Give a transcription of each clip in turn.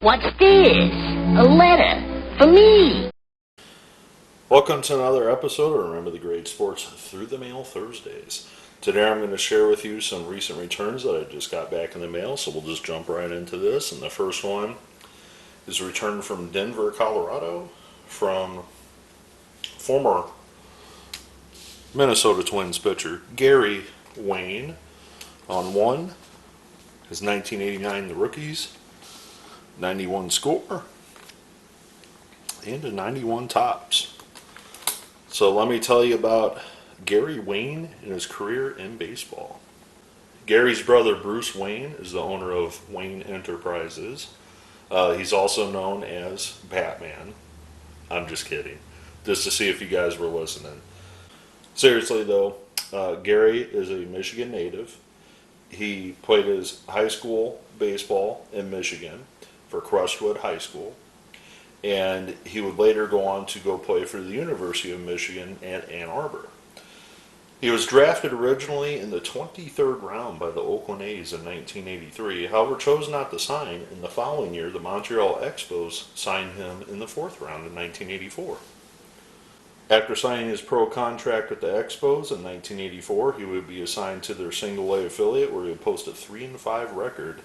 What's this? A letter for me. Welcome to another episode of Remember the Great Sports Through the Mail Thursdays. Today I'm going to share with you some recent returns that I just got back in the mail, so we'll just jump right into this. And the first one is a return from Denver, Colorado, from former Minnesota Twins pitcher Gary Wayne on one. His 1989 The Rookies, 91 score, and a 91 tops. So let me tell you about Gary Wayne and his career in baseball. Gary's brother Bruce Wayne is the owner of Wayne Enterprises. He's also known as Batman. I'm just kidding. Just to see if you guys were listening. Seriously though, Gary is a Michigan native. He played his high school baseball in Michigan for Crestwood High School. And he would later go on to go play for the University of Michigan at Ann Arbor. He was drafted originally in the 23rd round by the Oakland A's in 1983, however chose not to sign. In the following year, the Montreal Expos signed him in the 4th round in 1984. After signing his pro contract with the Expos in 1984, he would be assigned to their single-A affiliate, where he would post a 3-5 record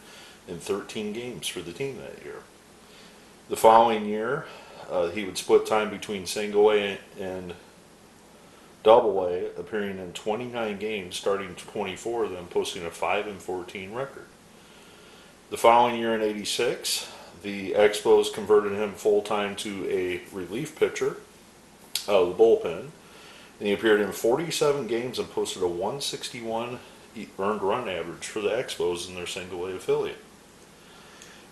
in 13 games for the team that year. The following year, he would split time between single-A and double-A, appearing in 29 games, starting 24, then posting a 5-14 record. The following year in '86, the Expos converted him full-time to a relief pitcher out of the bullpen, and he appeared in 47 games and posted a 161 earned run average for the Expos in their single-A affiliate.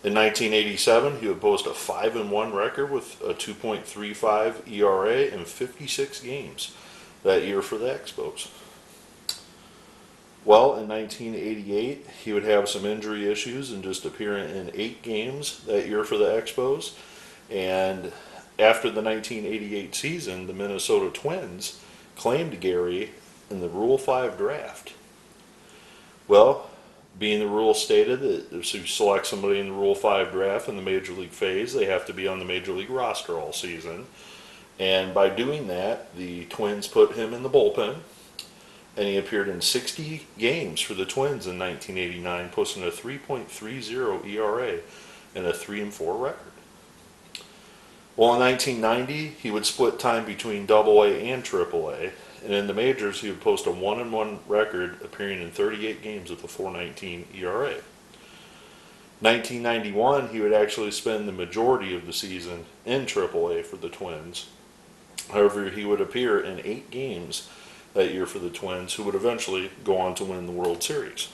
In 1987, he would post a 5-1 record with a 2.35 ERA in 56 games that year for the Expos. Well, in 1988, he would have some injury issues and just appear in 8 games that year for the Expos. And after the 1988 season, the Minnesota Twins claimed Gary in the Rule 5 draft. Well, being the rule stated that if you select somebody in the Rule 5 draft in the Major League phase, they have to be on the Major League roster all season. And by doing that, the Twins put him in the bullpen, and he appeared in 60 games for the Twins in 1989, posting a 3.30 ERA and a 3-4 record. Well, in 1990, he would split time between Double-A and Triple-A, and in the majors, he would post a 1-1 record, appearing in 38 games with a 4.19 ERA. 1991, he would actually spend the majority of the season in Triple-A for the Twins. However, he would appear in 8 games that year for the Twins, who would eventually go on to win the World Series.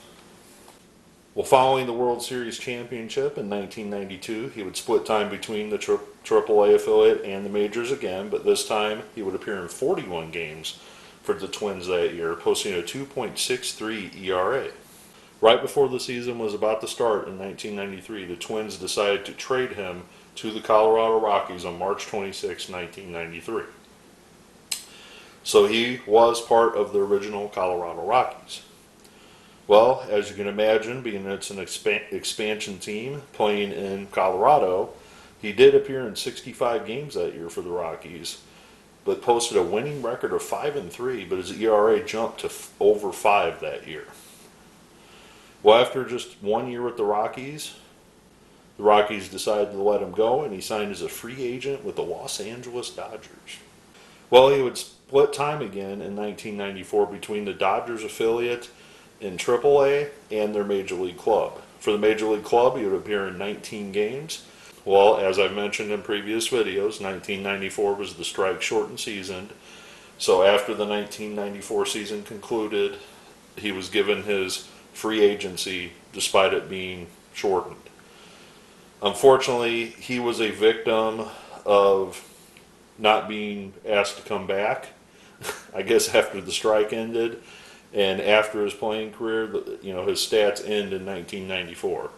Well, following the World Series championship in 1992, he would split time between the Triple-A affiliate and the majors again, but this time he would appear in 41 games for the Twins that year, posting a 2.63 ERA. Right before the season was about to start in 1993, the Twins decided to trade him to the Colorado Rockies on March 26, 1993. So he was part of the original Colorado Rockies. Well, as you can imagine, being it's an expansion team playing in Colorado, he did appear in 65 games that year for the Rockies, but posted a winning record of 5-3, but his ERA jumped to over 5 that year. Well, after just 1 year with the Rockies decided to let him go, and he signed as a free agent with the Los Angeles Dodgers. Well, he would split time again in 1994 between the Dodgers affiliate in Triple-A and their Major League club. For the Major League club, he would appear in 19 games. Well, as I've mentioned in previous videos, 1994 was the strike-shortened season. So after the 1994 season concluded, he was given his free agency despite it being shortened. Unfortunately, he was a victim of not being asked to come back, I guess after the strike ended. And after his playing career, his stats end in 1994.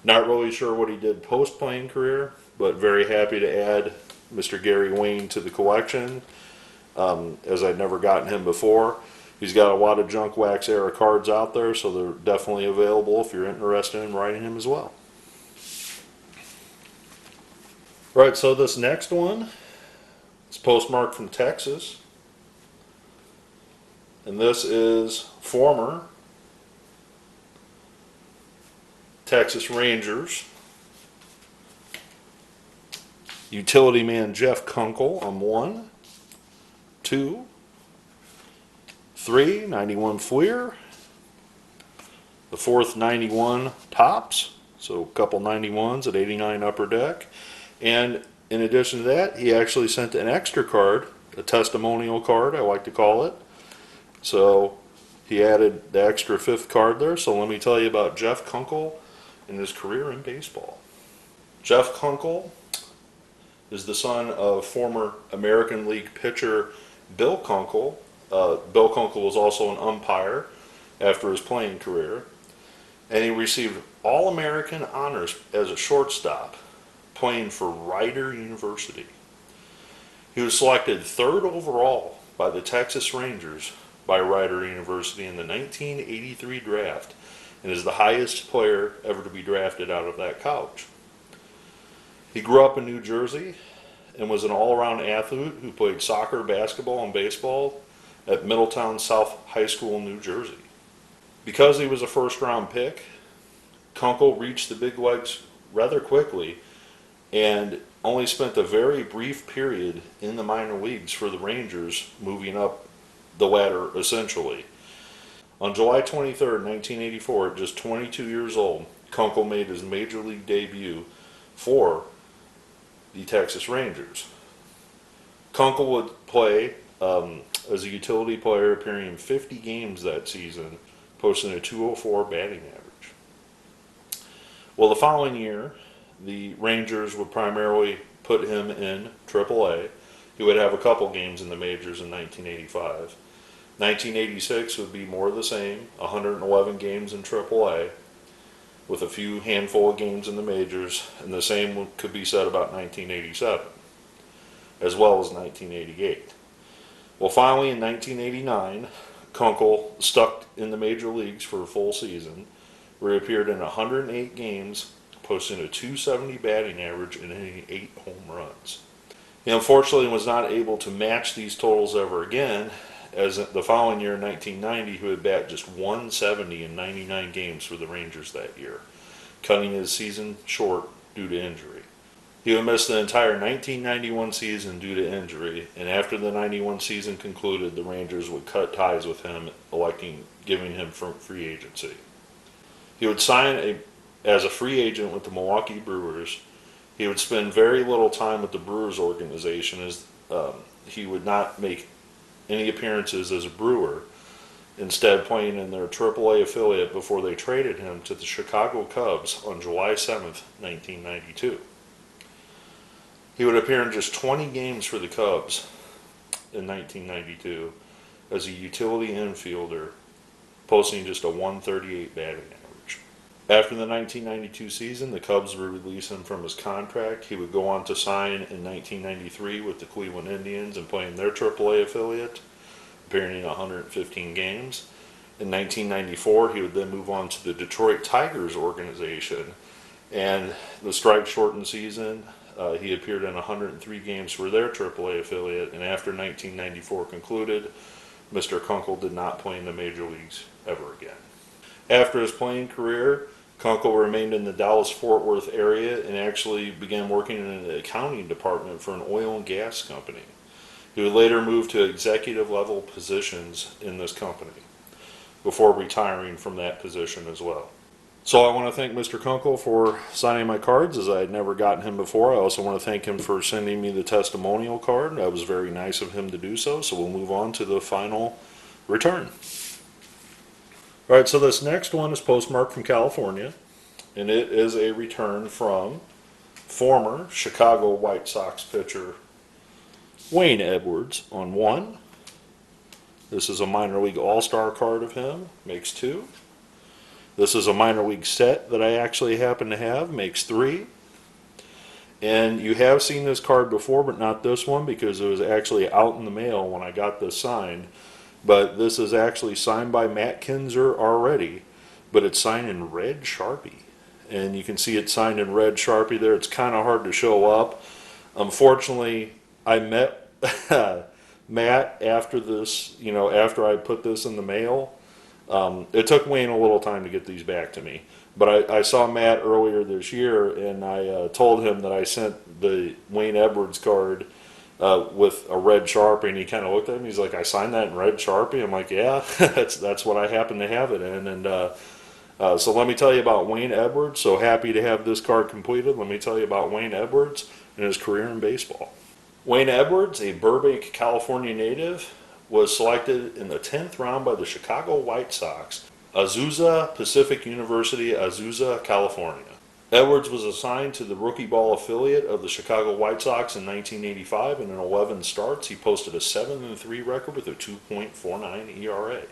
Not really sure what he did post-playing career, but very happy to add Mr. Gary Wayne to the collection, as I'd never gotten him before. He's got a lot of junk wax era cards out there, so they're definitely available if you're interested in writing him as well. Right, so this next one is postmarked from Texas. And this is former Texas Rangers utility man Jeff Kunkel on 1, 2, 3, 91 Fleer. The fourth 91 tops, so a couple 91s at 89 upper deck. And in addition to that, he actually sent an extra card, a testimonial card, I like to call it. So he added the extra fifth card there. So let me tell you about Jeff Kunkel and his career in baseball. Jeff Kunkel is the son of former American League pitcher Bill Kunkel. Bill Kunkel was also an umpire after his playing career. And he received All-American honors as a shortstop, playing for Rider University. He was selected 3rd overall by the Texas Rangers by Rider University in the 1983 draft, and is the highest player ever to be drafted out of that college. He grew up in New Jersey and was an all-around athlete who played soccer, basketball, and baseball at Middletown South High School in New Jersey. Because he was a first-round pick, Kunkel reached the big leagues rather quickly and only spent a very brief period in the minor leagues for the Rangers, moving up the ladder essentially. On July 23rd, 1984, at just 22 years old, Kunkel made his major league debut for the Texas Rangers. Kunkel would play as a utility player, appearing in 50 games that season, posting a .204 batting average. Well, the following year, the Rangers would primarily put him in AAA. He would have a couple games in the majors in 1985. 1986 would be more of the same, 111 games in AAA, with a few handful of games in the majors, and the same could be said about 1987, as well as 1988. Well, finally in 1989, Kunkel stuck in the major leagues for a full season, where he appeared in 108 games, posting a .270 batting average and hitting 8 home runs. He unfortunately was not able to match these totals ever again, as the following year, in 1990, he would bat just .170 in 99 games for the Rangers that year, cutting his season short due to injury. He would miss the entire 1991 season due to injury, and after the 91 season concluded, the Rangers would cut ties with him, giving him free agency. He would sign as a free agent with the Milwaukee Brewers. He would spend very little time with the Brewers organization, as he would not make any appearances as a Brewer, instead playing in their AAA affiliate before they traded him to the Chicago Cubs on July 7th, 1992. He would appear in just 20 games for the Cubs in 1992 as a utility infielder, posting just a .138 batting average. After the 1992 season, the Cubs would release him from his contract. He would go on to sign in 1993 with the Cleveland Indians and play in their AAA affiliate, appearing in 115 games. In 1994, he would then move on to the Detroit Tigers organization, and the strike-shortened season, he appeared in 103 games for their AAA affiliate, and after 1994 concluded, Mr. Kunkel did not play in the major leagues ever again. After his playing career, Kunkel remained in the Dallas-Fort Worth area and actually began working in the accounting department for an oil and gas company. He would later move to executive level positions in this company before retiring from that position as well. So I want to thank Mr. Kunkel for signing my cards, as I had never gotten him before. I also want to thank him for sending me the testimonial card. That was very nice of him to do so. So we'll move on to the final return. All right, so this next one is postmarked from California, and it is a return from former Chicago White Sox pitcher Wayne Edwards on 1. This is a minor league all-star card of him, makes 2. This is a minor league set that I actually happen to have, makes 3. And you have seen this card before, but not this one, because it was actually out in the mail when I got this signed. But this is actually signed by Matt Kinzer already, but it's signed in red Sharpie. And you can see it signed in red Sharpie there. It's kind of hard to show up, Unfortunately, I met Matt after this, after I put this in the mail. It took Wayne a little time to get these back to me. But I saw Matt earlier this year, and I told him that I sent the Wayne Edwards card with a red Sharpie, and he kind of looked at me. He's like, "I signed that in red Sharpie." I'm like, "Yeah, that's what I happen to have it in." And so let me tell you about Wayne Edwards. So happy to have this card completed. Let me tell you about Wayne Edwards and his career in baseball. Wayne Edwards, a Burbank, California native, was selected in the 10th round by the Chicago White Sox, Azusa Pacific University, Azusa, California. Edwards was assigned to the rookie ball affiliate of the Chicago White Sox in 1985, and in 11 starts he posted a 7-3 record with a 2.49 ERA.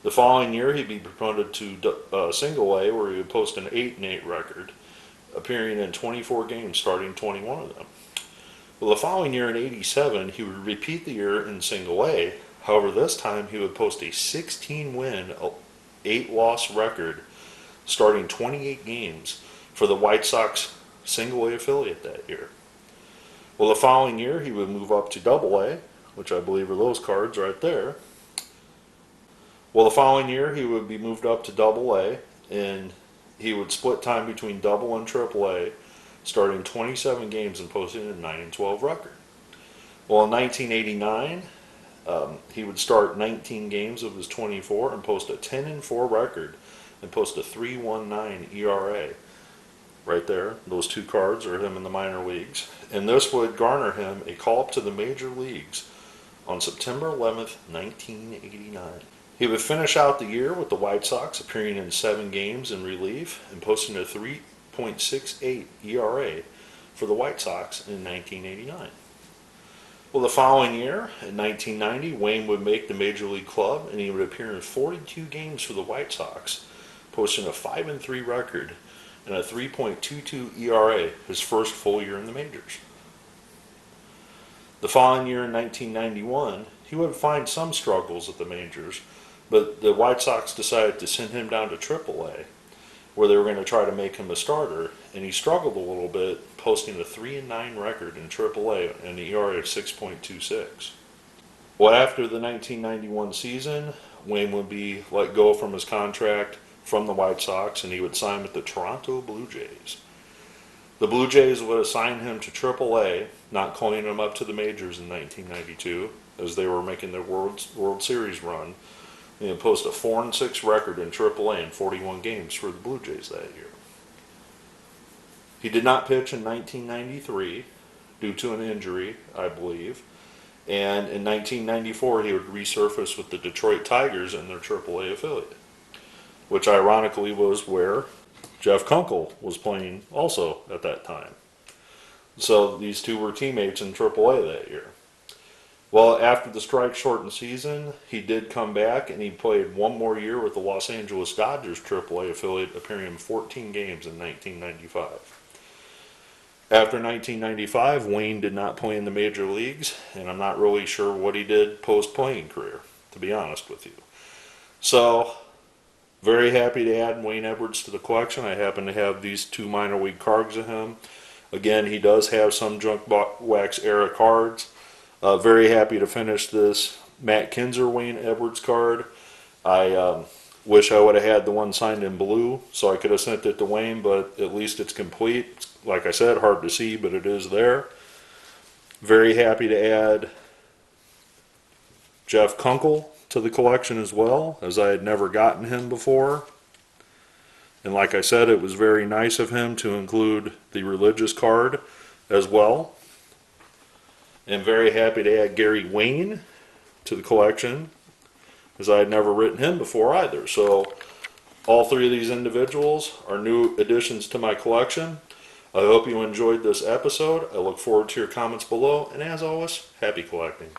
The following year he'd be promoted to Single A, where he would post an 8-8 record, appearing in 24 games, starting 21 of them. Well, the following year in 87, he would repeat the year in Single A. However, this time he would post a 16-win, 8-loss record, starting 28 games for the White Sox Single A affiliate that year. Well, the following year he would move up to Double A, which I believe are those cards right there. Well, the following year he would be moved up to Double A, and he would split time between Double and Triple A, starting 27 games and posting a 9-12 record. Well, in 1989, he would start 19 games of his 24 and post a 10-4 record and post a 3.19 ERA. Right there, those two cards are him in the minor leagues. And this would garner him a call up to the major leagues on September 11th, 1989. He would finish out the year with the White Sox, appearing in 7 games in relief and posting a 3.68 ERA for the White Sox in 1989. Well, the following year, in 1990, Wayne would make the Major League club, and he would appear in 42 games for the White Sox, posting a 5-3 record and a 3.22 ERA his first full year in the majors. The following year, in 1991, he would find some struggles at the majors, but the White Sox decided to send him down to AAA, where they were going to try to make him a starter, and he struggled a little bit, posting a 3-9 record in AAA and an ERA of 6.26. Well, after the 1991 season, Wayne would be let go from his contract from the White Sox, and he would sign with the Toronto Blue Jays. The Blue Jays would assign him to AAA, not calling him up to the majors in 1992, as they were making their World Series run. He would post a 4-6 record in AAA in 41 games for the Blue Jays that year. He did not pitch in 1993 due to an injury, I believe. And in 1994, he would resurface with the Detroit Tigers in their AAA affiliate, which ironically was where Jeff Kunkel was playing also at that time. So these two were teammates in AAA that year. Well, after the strike-shortened season, he did come back, and he played one more year with the Los Angeles Dodgers AAA affiliate, appearing in 14 games in 1995. After 1995, Wayne did not play in the major leagues, and I'm not really sure what he did post-playing career, to be honest with you. So, very happy to add Wayne Edwards to the collection. I happen to have these 2 minor league cards of him. Again, he does have some junk wax era cards. Very happy to finish this Matt Kinzer Wayne Edwards card. I wish I would have had the one signed in blue so I could have sent it to Wayne, but at least it's complete. Like I said, hard to see, but it is there. Very happy to add Jeff Kunkel to the collection as well, as I had never gotten him before. And like I said, it was very nice of him to include the religious card as well. And very happy to add Gary Wayne to the collection, as I had never written him before either. So all 3 of these individuals are new additions to my collection. I hope you enjoyed this episode. I look forward to your comments below, and as always, happy collecting.